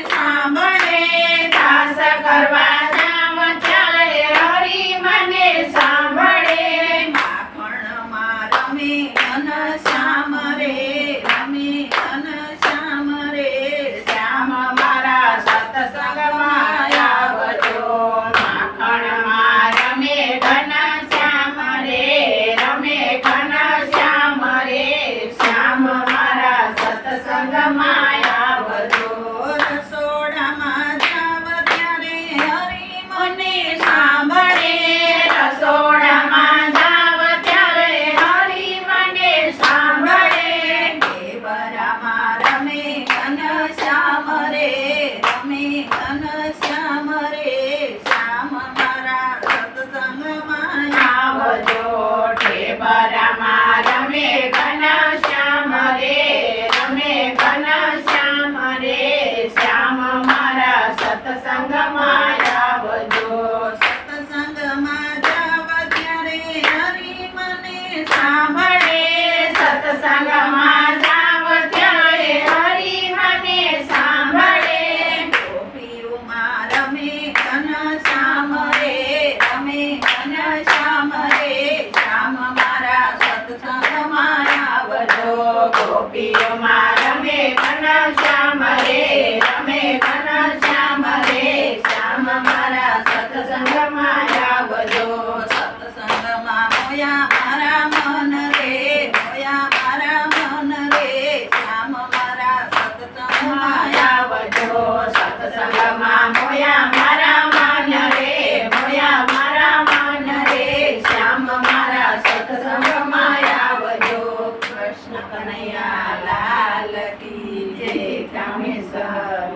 સાંભળે દાસ કરવા જાવ ત્યારે હરી મને સાંભળે માખણમાં રમે ઘનશ્યામ રે રમે ઘનશ્યામ રે શ્યામ મારા સત્સંગમાં આવજો માખણમાં રમે ઘનશ્યામ રે રમે ઘનશ્યામ રે શ્યામ મારા સત્સંગમાં આવજો રસોડામાં જાવ ત્યારે હરી મને સાંભળે રસોડામાં જાવ ત્યારે હરી મને સાંભળે દેવરામાં રમે ઘનશ્યામ રે રમે ઘનશ્યામ રે શ્યામ મારા સત્સંગમાં આવજો ઢેબરામાં રમે ઘનશ્યામ રે રમે ઘનશ્યામ રે શ્યામ મારા સત્સંગમાં આવજો સત્સંગમાં જાવ ત્યારે હરી મને સાંભળે સત્સંગમાં જાવ ત્યારે હરી મને સાંભળે ગોપીઓમાં રમે ઘનશ્યામ રે રમે ઘનશ્યામ રે શ્યામ મારા સત્સંગમાં આવજો ગોપીઓમાં રમે ઘનશ્યામ રે રમે ઘનશ્યામ રે શ્યામ મારા સત્સંગમાં આવજો સત્સંગમાં મોયા મારા મન રે મોયા મારા મન રે શ્યામ મારા સત્સંગમાં આવજો સત્સંગમાં મોયા મારા મન રે મોયા મારા મન રે શ્યામ મારા સત્સંગમાં આવજો કૃષ્ણ કનૈયા લાલ કી જય કામેશ્વર